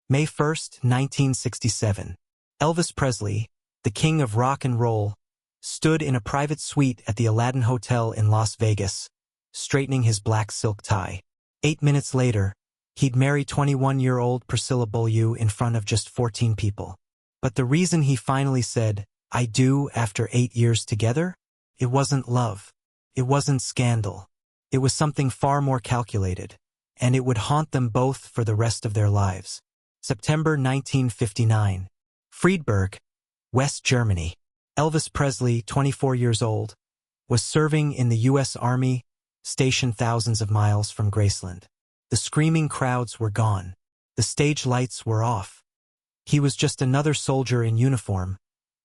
May 1, 1967. Elvis Presley, the king of rock and roll, stood in a private suite at the Aladdin Hotel in Las Vegas, straightening his black silk tie. 8 minutes later, he'd marry 21-year-old Priscilla in front of just 14 people. But the reason he finally said, "I do," after 8 years together? It wasn't love. It wasn't scandal. It was something far more calculated, and it would haunt them both for the rest of their lives. September 1959. Friedberg, West Germany. Elvis Presley, 24 years old, was serving in the U.S. Army, stationed thousands of miles from Graceland. The screaming crowds were gone. The stage lights were off. He was just another soldier in uniform,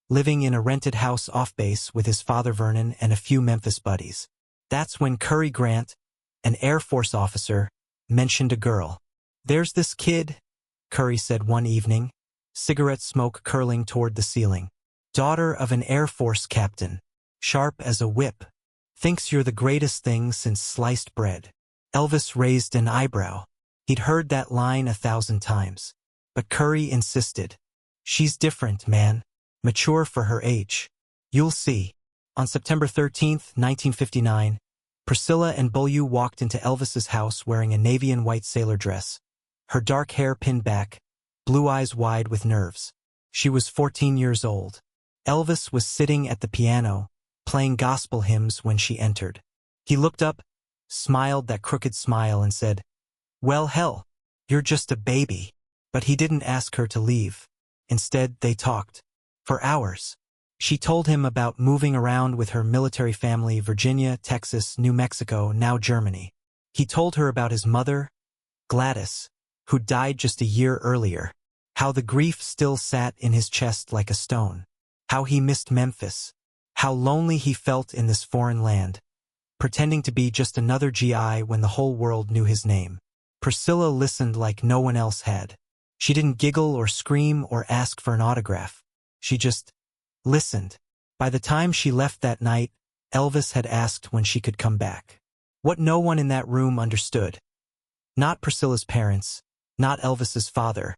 living in a rented house off base with his father Vernon and a few Memphis buddies. That's when Curry Grant, an Air Force officer, mentioned a girl. "There's this kid," Curry said one evening, cigarette smoke curling toward the ceiling. "Daughter of an Air Force captain, sharp as a whip. Thinks you're the greatest thing since sliced bread." Elvis raised an eyebrow. He'd heard that line 1,000 times. But Curry insisted. "She's different, man. Mature for her age. You'll see." On September 13, 1959, Priscilla and Beaulieu walked into Elvis's house wearing a navy and white sailor dress, her dark hair pinned back, blue eyes wide with nerves. She was 14 years old. Elvis was sitting at the piano, playing gospel hymns when she entered. He looked up, smiled that crooked smile and said, "Well, hell, you're just a baby." But he didn't ask her to leave. Instead, they talked. For hours. She told him about moving around with her military family, Virginia, Texas, New Mexico, now Germany. He told her about his mother, Gladys, who died just a year earlier. How the grief still sat in his chest like a stone. How he missed Memphis. How lonely he felt in this foreign land, pretending to be just another GI when the whole world knew his name. Priscilla listened like no one else had. She didn't giggle or scream or ask for an autograph. She just listened. By the time she left that night, Elvis had asked when she could come back. What no one in that room understood, not Priscilla's parents, not Elvis's father,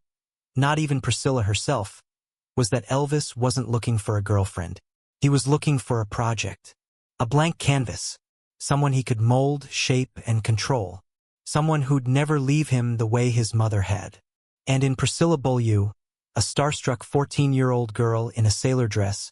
not even Priscilla herself, was that Elvis wasn't looking for a girlfriend. He was looking for a project. A blank canvas. Someone he could mold, shape, and control. Someone who'd never leave him the way his mother had. And in Priscilla Beaulieu, a starstruck 14-year-old girl in a sailor dress,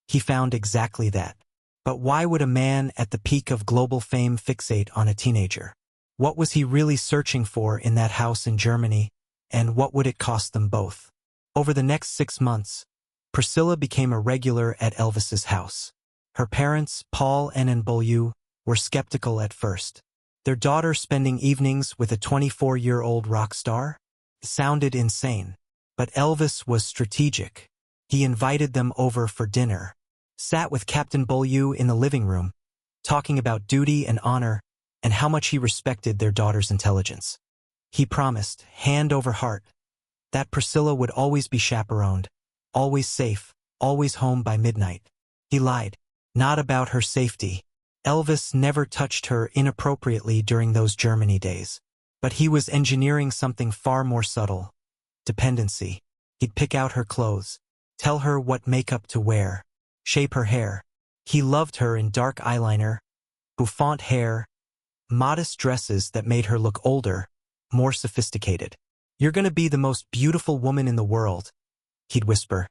he found exactly that. But why would a man at the peak of global fame fixate on a teenager? What was he really searching for in that house in Germany, and what would it cost them both? Over the next 6 months, Priscilla became a regular at Elvis's house. Her parents, Paul and Beaulieu, were skeptical at first. Their daughter spending evenings with a 24-year-old rock star? Sounded insane. But Elvis was strategic. He invited them over for dinner, sat with Captain Beaulieu in the living room, talking about duty and honor and how much he respected their daughter's intelligence. He promised, hand over heart, that Priscilla would always be chaperoned, always safe, always home by midnight. He lied. Not about her safety. Elvis never touched her inappropriately during those Germany days. But he was engineering something far more subtle. Dependency. He'd pick out her clothes, tell her what makeup to wear, shape her hair. He loved her in dark eyeliner, bouffant hair, modest dresses that made her look older, more sophisticated. "You're gonna be the most beautiful woman in the world," he'd whisper,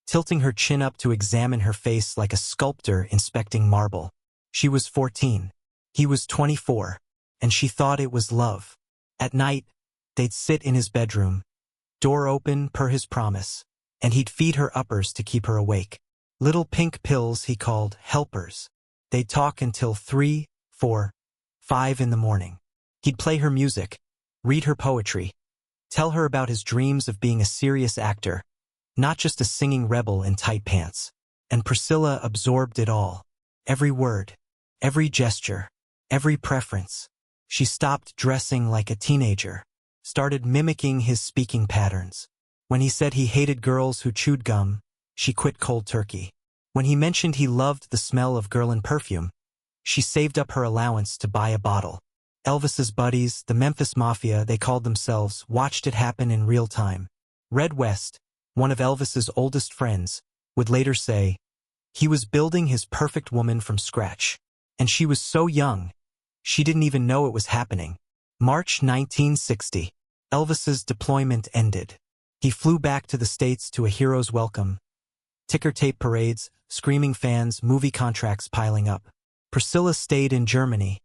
tilting her chin up to examine her face like a sculptor inspecting marble. She was 14. He was 24, and she thought it was love. At night, they'd sit in his bedroom, door open per his promise, and he'd feed her uppers to keep her awake. Little pink pills he called helpers. They'd talk until 3, 4, 5 in the morning. He'd play her music, read her poetry, tell her about his dreams of being a serious actor, not just a singing rebel in tight pants. And Priscilla absorbed it all. Every word, every gesture, every preference. She stopped dressing like a teenager, started mimicking his speaking patterns. When he said he hated girls who chewed gum, she quit cold turkey. When he mentioned he loved the smell of Guerlain perfume, she saved up her allowance to buy a bottle. Elvis's buddies, the Memphis Mafia they called themselves, watched it happen in real time. Red West, one of Elvis's oldest friends, would later say, he was building his perfect woman from scratch. And she was so young, she didn't even know it was happening. March 1960. Elvis's deployment ended. He flew back to the States to a hero's welcome. Ticker tape parades, screaming fans, movie contracts piling up. Priscilla stayed in Germany,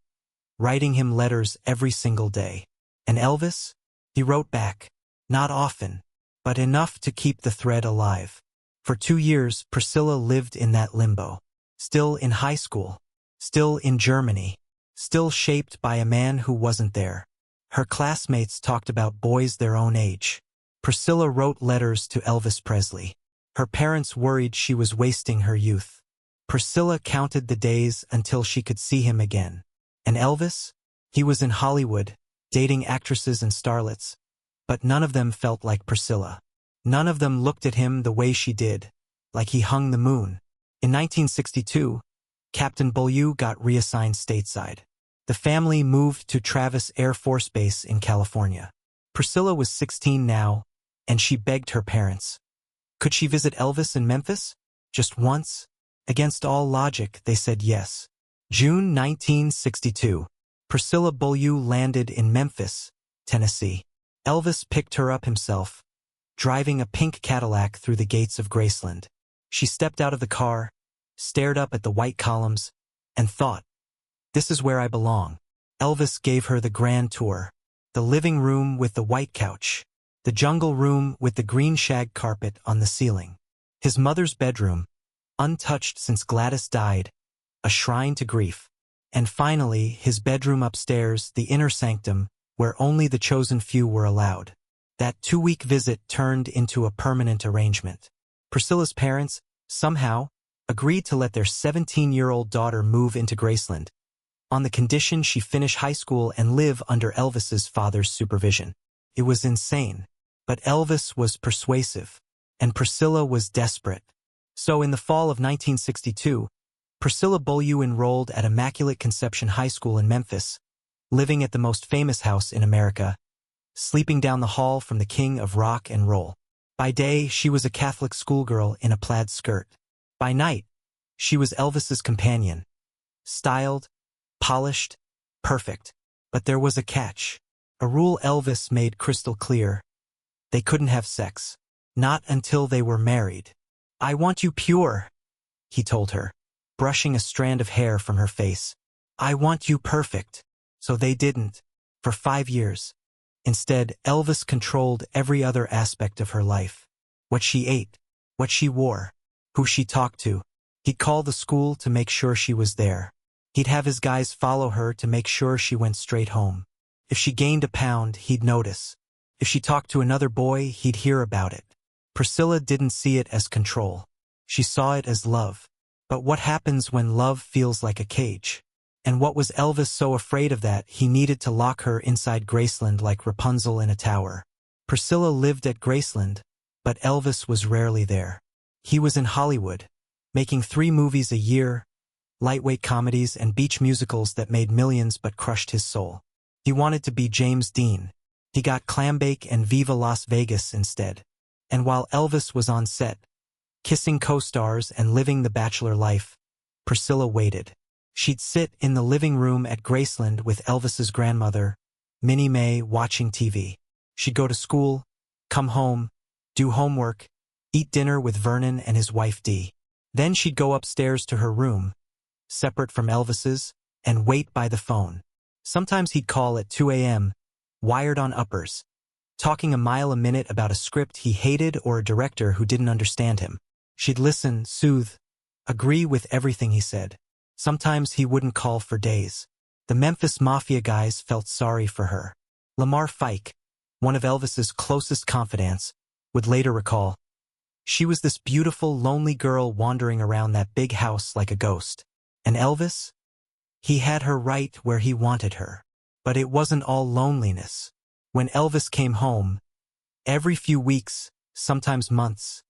writing him letters every single day. And Elvis? He wrote back. Not often, but enough to keep the thread alive. For 2 years, Priscilla lived in that limbo. Still in high school. Still in Germany. Still shaped by a man who wasn't there. Her classmates talked about boys their own age. Priscilla wrote letters to Elvis Presley. Her parents worried she was wasting her youth. Priscilla counted the days until she could see him again. And Elvis? He was in Hollywood, dating actresses and starlets. But none of them felt like Priscilla. None of them looked at him the way she did, like he hung the moon. In 1962, Captain Beaulieu got reassigned stateside. The family moved to Travis Air Force Base in California. Priscilla was 16 now, and she begged her parents. Could she visit Elvis in Memphis? Just once? Against all logic, they said yes. June 1962. Priscilla Beaulieu landed in Memphis, Tennessee. Elvis picked her up himself, driving a pink Cadillac through the gates of Graceland. She stepped out of the car, stared up at the white columns, and thought, this is where I belong. Elvis gave her the grand tour. The living room with the white couch. The jungle room with the green shag carpet on the ceiling. His mother's bedroom, untouched since Gladys died, a shrine to grief. And finally, his bedroom upstairs, the inner sanctum, where only the chosen few were allowed. That 2-week visit turned into a permanent arrangement. Priscilla's parents, somehow, agreed to let their 17-year-old daughter move into Graceland, on the condition she finish high school and live under Elvis's father's supervision. It was insane, but Elvis was persuasive, and Priscilla was desperate. So in the fall of 1962, Priscilla Beaulieu enrolled at Immaculate Conception High School in Memphis, living at the most famous house in America, sleeping down the hall from the king of rock and roll. By day, she was a Catholic schoolgirl in a plaid skirt. By night, she was Elvis's companion. Styled, polished, perfect. But there was a catch. A rule Elvis made crystal clear. They couldn't have sex. Not until they were married. I want you pure, he told her, brushing a strand of hair from her face. I want you perfect. So they didn't, for 5 years. Instead, Elvis controlled every other aspect of her life. What she ate, what she wore, who she talked to. He'd call the school to make sure she was there. He'd have his guys follow her to make sure she went straight home. If she gained a pound, he'd notice. If she talked to another boy, he'd hear about it. Priscilla didn't see it as control. She saw it as love. But what happens when love feels like a cage? And what was Elvis so afraid of that he needed to lock her inside Graceland like Rapunzel in a tower? Priscilla lived at Graceland, but Elvis was rarely there. He was in Hollywood, making 3 movies a year, lightweight comedies and beach musicals that made millions but crushed his soul. He wanted to be James Dean. He got Clambake and Viva Las Vegas instead. And while Elvis was on set, kissing co-stars and living the bachelor life, Priscilla waited. She'd sit in the living room at Graceland with Elvis's grandmother, Minnie Mae, watching TV. She'd go to school, come home, do homework, eat dinner with Vernon and his wife Dee. Then she'd go upstairs to her room, separate from Elvis's, and wait by the phone. Sometimes he'd call at 2 a.m., wired on uppers, talking a mile a minute about a script he hated or a director who didn't understand him. She'd listen, soothe, agree with everything he said. Sometimes he wouldn't call for days. The Memphis Mafia guys felt sorry for her. Lamar Fike, one of Elvis's closest confidants, would later recall, she was this beautiful, lonely girl wandering around that big house like a ghost. And Elvis? He had her right where he wanted her. But it wasn't all loneliness. When Elvis came home, every few weeks, sometimes months,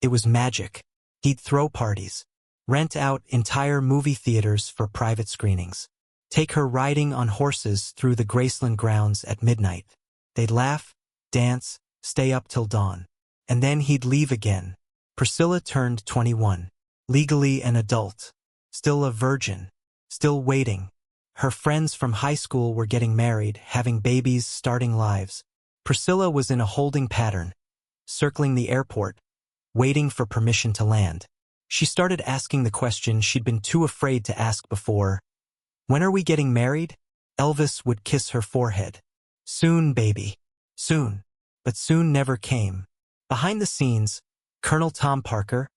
it was magic. He'd throw parties, rent out entire movie theaters for private screenings, take her riding on horses through the Graceland grounds at midnight. They'd laugh, dance, stay up till dawn. and then he'd leave again. Priscilla turned 21, legally an adult, still a virgin, still waiting. Her friends from high school were getting married, having babies, starting lives. Priscilla was in a holding pattern, circling the airport, waiting for permission to land. She started asking the question she'd been too afraid to ask before. When are we getting married? Elvis would kiss her forehead. Soon, baby. Soon. But soon never came. Behind the scenes, Colonel Tom Parker,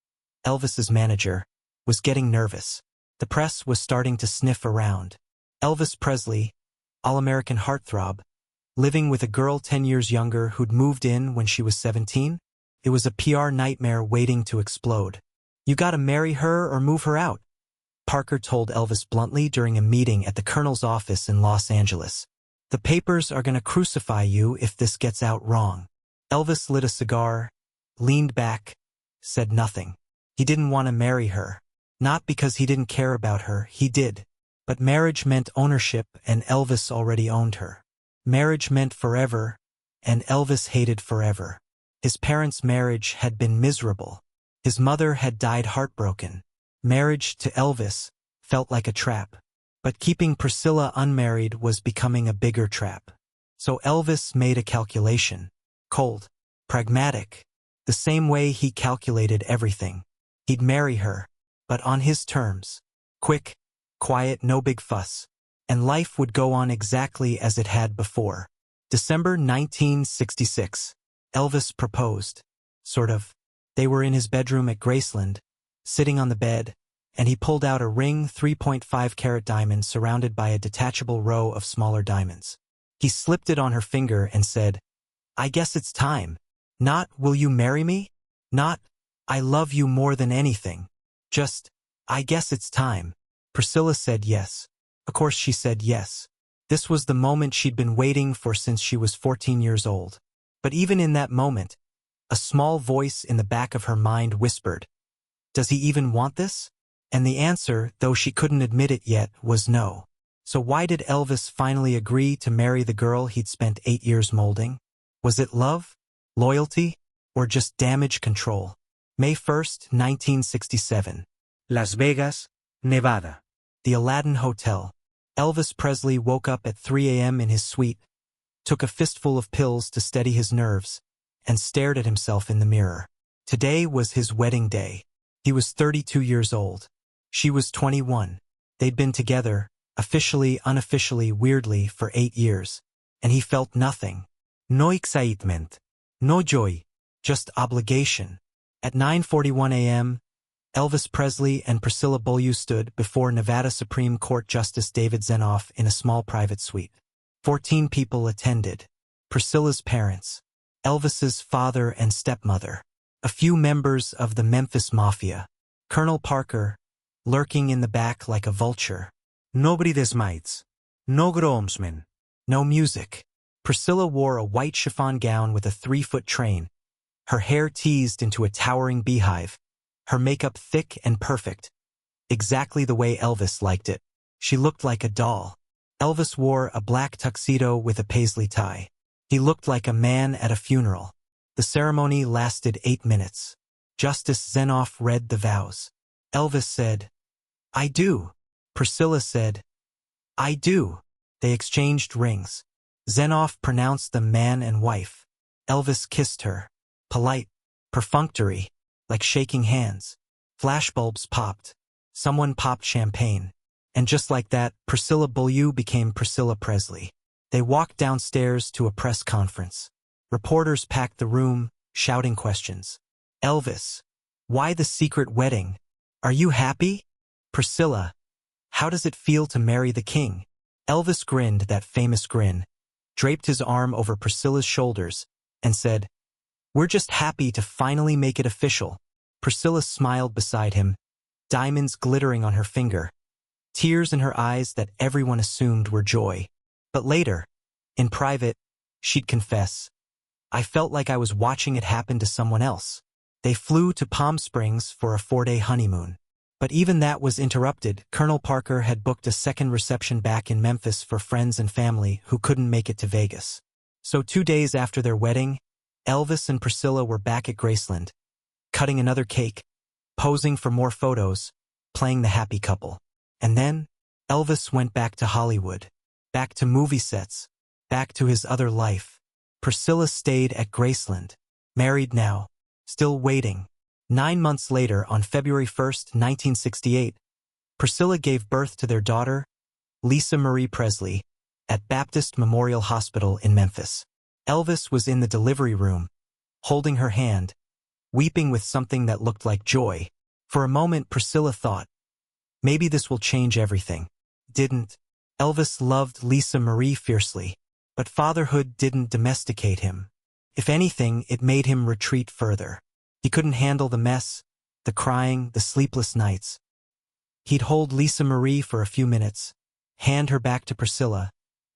Elvis's manager, was getting nervous. The press was starting to sniff around. Elvis Presley, all-American heartthrob, living with a girl 10 years younger who'd moved in when she was 17? It was a PR nightmare waiting to explode. You gotta marry her or move her out, Parker told Elvis bluntly during a meeting at the Colonel's office in Los Angeles. The papers are gonna crucify you if this gets out wrong. Elvis lit a cigar, leaned back, said nothing. He didn't want to marry her. Not because he didn't care about her, he did. But marriage meant ownership, and Elvis already owned her. Marriage meant forever, and Elvis hated forever. His parents' marriage had been miserable. His mother had died heartbroken. Marriage to Elvis felt like a trap. But keeping Priscilla unmarried was becoming a bigger trap. So Elvis made a calculation. Cold, pragmatic, the same way he calculated everything. He'd marry her, but on his terms. Quick, quiet, no big fuss. And life would go on exactly as it had before. December 1966. Elvis proposed. Sort of. They were in his bedroom at Graceland, sitting on the bed, and he pulled out a ring 3.5-carat diamond surrounded by a detachable row of smaller diamonds. He slipped it on her finger and said, "I guess it's time. Not, will you marry me? Not, I love you more than anything. Just, I guess it's time." Priscilla said yes. Of course she said yes. This was the moment she'd been waiting for since she was 14 years old. But even in that moment, a small voice in the back of her mind whispered, "Does he even want this?" And the answer, though she couldn't admit it yet, was no. So why did Elvis finally agree to marry the girl he'd spent 8 years molding? Was it love, loyalty, or just damage control? May 1st, 1967. Las Vegas, Nevada. The Aladdin Hotel. Elvis Presley woke up at 3 a.m. in his suite, took a fistful of pills to steady his nerves, and stared at himself in the mirror. Today was his wedding day. He was 32 years old. She was 21. They'd been together, officially, unofficially, weirdly, for 8 years. And he felt nothing. No excitement. No joy. Just obligation. At 9:41 a.m., Elvis Presley and Priscilla Beaulieu stood before Nevada Supreme Court Justice David Zenoff in a small private suite. 14 people attended. Priscilla's parents, Elvis's father and stepmother, a few members of the Memphis Mafia, Colonel Parker, lurking in the back like a vulture. Nobody des mites. No groomsmen. No music. Priscilla wore a white chiffon gown with a 3-foot train, her hair teased into a towering beehive, her makeup thick and perfect, exactly the way Elvis liked it. She looked like a doll. Elvis wore a black tuxedo with a paisley tie. He looked like a man at a funeral. The ceremony lasted 8 minutes. Justice Zenoff read the vows. Elvis said, "I do." Priscilla said, "I do." They exchanged rings. Zenoff pronounced them man and wife. Elvis kissed her. Polite, perfunctory, like shaking hands. Flashbulbs popped. Someone popped champagne. And just like that, Priscilla Beaulieu became Priscilla Presley. They walked downstairs to a press conference. Reporters packed the room, shouting questions. "Elvis, why the secret wedding? Are you happy?" "Priscilla, how does it feel to marry the king?" Elvis grinned that famous grin, draped his arm over Priscilla's shoulders, and said, "We're just happy to finally make it official." Priscilla smiled beside him, diamonds glittering on her finger, tears in her eyes that everyone assumed were joy. But later, in private, she'd confess, "I felt like I was watching it happen to someone else." They flew to Palm Springs for a 4-day honeymoon. But even that was interrupted. Colonel Parker had booked a second reception back in Memphis for friends and family who couldn't make it to Vegas. So 2 days after their wedding, Elvis and Priscilla were back at Graceland, cutting another cake, posing for more photos, playing the happy couple. And then, Elvis went back to Hollywood, back to movie sets, back to his other life. Priscilla stayed at Graceland, married now, still waiting. 9 months later, on February 1st, 1968, Priscilla gave birth to their daughter, Lisa Marie Presley, at Baptist Memorial Hospital in Memphis. Elvis was in the delivery room, holding her hand, weeping with something that looked like joy. For a moment, Priscilla thought, maybe this will change everything. Didn't. Elvis loved Lisa Marie fiercely, but fatherhood didn't domesticate him. If anything, it made him retreat further. He couldn't handle the mess, the crying, the sleepless nights. He'd hold Lisa Marie for a few minutes, hand her back to Priscilla,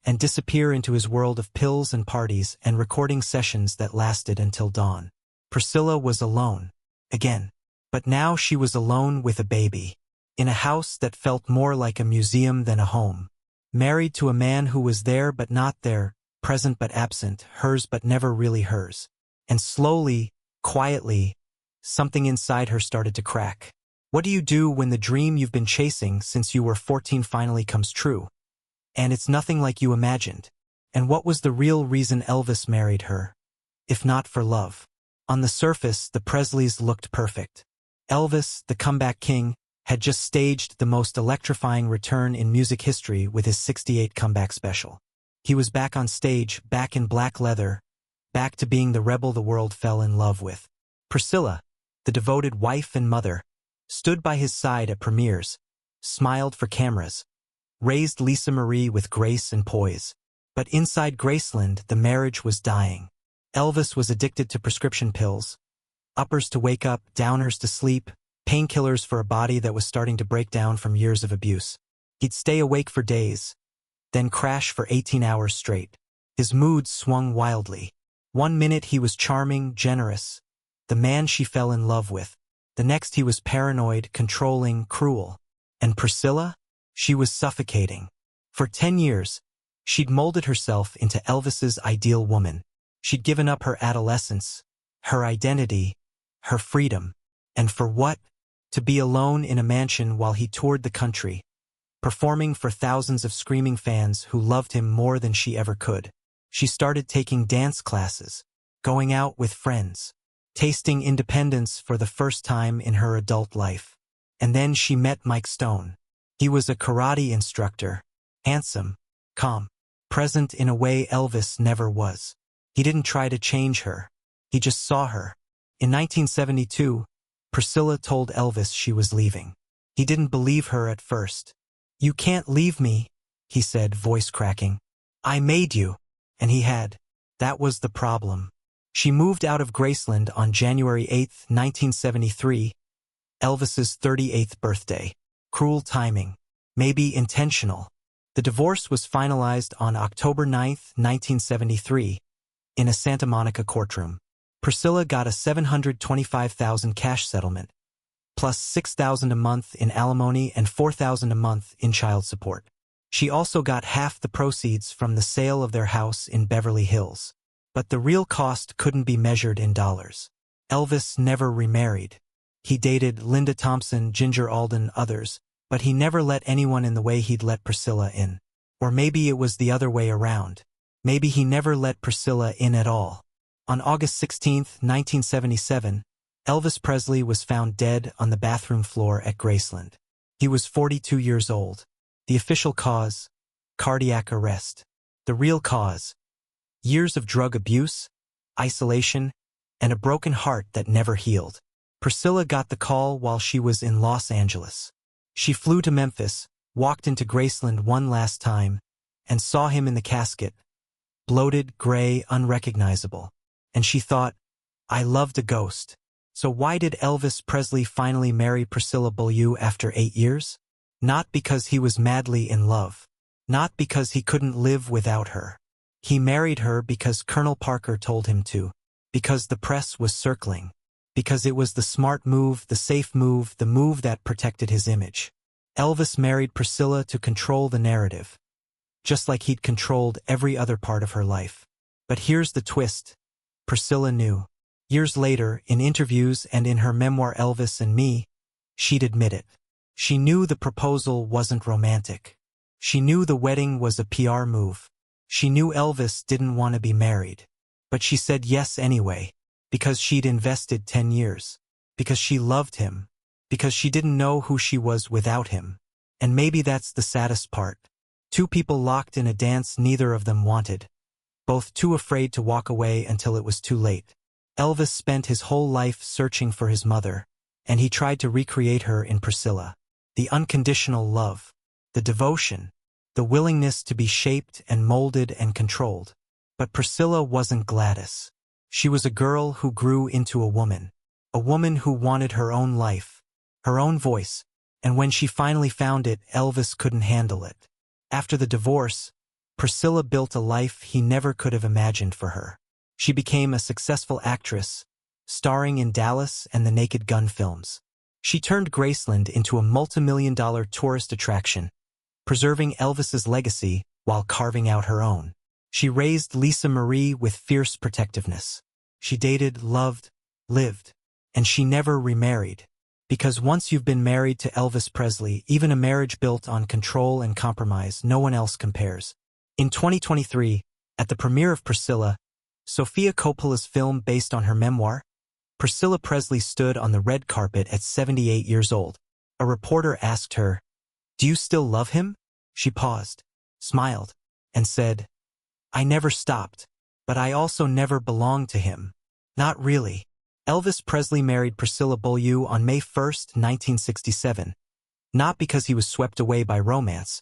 and disappear into his world of pills and parties and recording sessions that lasted until dawn. Priscilla was alone, again. But now she was alone with a baby, in a house that felt more like a museum than a home. Married to a man who was there but not there, present but absent, hers but never really hers. And slowly, quietly, something inside her started to crack. What do you do when the dream you've been chasing since you were 14 finally comes true? And it's nothing like you imagined. And what was the real reason Elvis married her, if not for love? On the surface, the Presleys looked perfect. Elvis, the comeback king, had just staged the most electrifying return in music history with his '68 comeback special. He was back on stage, back in black leather, back to being the rebel the world fell in love with. Priscilla, the devoted wife and mother, stood by his side at premieres, smiled for cameras, raised Lisa Marie with grace and poise. But inside Graceland, the marriage was dying. Elvis was addicted to prescription pills, uppers to wake up, downers to sleep, painkillers for a body that was starting to break down from years of abuse. He'd stay awake for days, then crash for 18 hours straight. His moods swung wildly. One minute he was charming, generous, the man she fell in love with. The next he was paranoid, controlling, cruel. And Priscilla? She was suffocating. For 10 years, she'd molded herself into Elvis's ideal woman. She'd given up her adolescence, her identity, her freedom. And for what? To be alone in a mansion while he toured the country, performing for thousands of screaming fans who loved him more than she ever could. She started taking dance classes, going out with friends, tasting independence for the first time in her adult life. And then she met Mike Stone. He was a karate instructor, handsome, calm, present in a way Elvis never was. He didn't try to change her. He just saw her. In 1972, Priscilla told Elvis she was leaving. He didn't believe her at first. "You can't leave me," he said, voice cracking. "I made you." And he had. That was the problem. She moved out of Graceland on January 8, 1973, Elvis's 38th birthday. Cruel timing. Maybe intentional. The divorce was finalized on October 9, 1973, in a Santa Monica courtroom. Priscilla got a $725,000 cash settlement, plus $6,000 a month in alimony and $4,000 a month in child support. She also got half the proceeds from the sale of their house in Beverly Hills. But the real cost couldn't be measured in dollars. Elvis never remarried. He dated Linda Thompson, Ginger Alden, others, but he never let anyone in the way he'd let Priscilla in. Or maybe it was the other way around. Maybe he never let Priscilla in at all. On August 16, 1977, Elvis Presley was found dead on the bathroom floor at Graceland. He was 42 years old. The official cause? Cardiac arrest. The real cause? Years of drug abuse, isolation, and a broken heart that never healed. Priscilla got the call while she was in Los Angeles. She flew to Memphis, walked into Graceland one last time, and saw him in the casket, bloated, gray, unrecognizable. And she thought, I loved a ghost. So why did Elvis Presley finally marry Priscilla Beaulieu after 8 years? Not because he was madly in love. Not because he couldn't live without her. He married her because Colonel Parker told him to. Because the press was circling. Because it was the smart move, the safe move, the move that protected his image. Elvis married Priscilla to control the narrative, just like he'd controlled every other part of her life. But here's the twist. Priscilla knew. Years later, in interviews and in her memoir Elvis and Me, she'd admit it. She knew the proposal wasn't romantic. She knew the wedding was a PR move. She knew Elvis didn't want to be married. But she said yes anyway, because she'd invested 10 years. Because she loved him. Because she didn't know who she was without him. And maybe that's the saddest part. Two people locked in a dance neither of them wanted. Both too afraid to walk away until it was too late. Elvis spent his whole life searching for his mother, and he tried to recreate her in Priscilla. The unconditional love, the devotion, the willingness to be shaped and molded and controlled. But Priscilla wasn't Gladys. She was a girl who grew into a woman who wanted her own life, her own voice, and when she finally found it, Elvis couldn't handle it. After the divorce, Priscilla built a life he never could have imagined for her. She became a successful actress, starring in Dallas and the Naked Gun films. She turned Graceland into a multimillion-dollar tourist attraction, preserving Elvis's legacy while carving out her own. She raised Lisa Marie with fierce protectiveness. She dated, loved, lived, and she never remarried. Because once you've been married to Elvis Presley, even a marriage built on control and compromise, no one else compares. In 2023, at the premiere of Priscilla, Sofia Coppola's film based on her memoir, Priscilla Presley stood on the red carpet at 78 years old. A reporter asked her, "Do you still love him?" She paused, smiled, and said, "I never stopped, but I also never belonged to him. Not really." Elvis Presley married Priscilla Beaulieu on May 1, 1967, not because he was swept away by romance,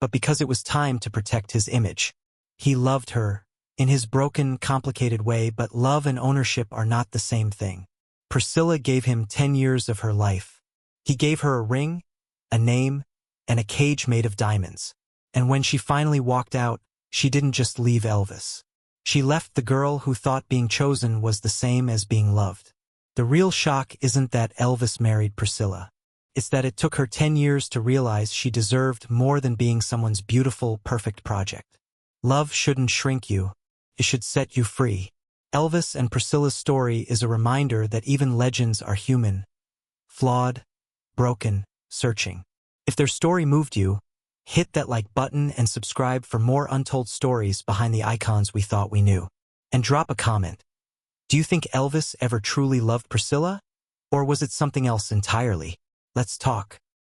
but because it was time to protect his image. He loved her, in his broken, complicated way, but love and ownership are not the same thing. Priscilla gave him 10 years of her life. He gave her a ring, a name, and a cage made of diamonds. And when she finally walked out, she didn't just leave Elvis. She left the girl who thought being chosen was the same as being loved. The real shock isn't that Elvis married Priscilla. It's that it took her 10 years to realize she deserved more than being someone's beautiful, perfect project. Love shouldn't shrink you. It should set you free. Elvis and Priscilla's story is a reminder that even legends are human, flawed, broken, searching. If their story moved you, hit that like button and subscribe for more untold stories behind the icons we thought we knew. And drop a comment. Do you think Elvis ever truly loved Priscilla? Or was it something else entirely? Let's talk.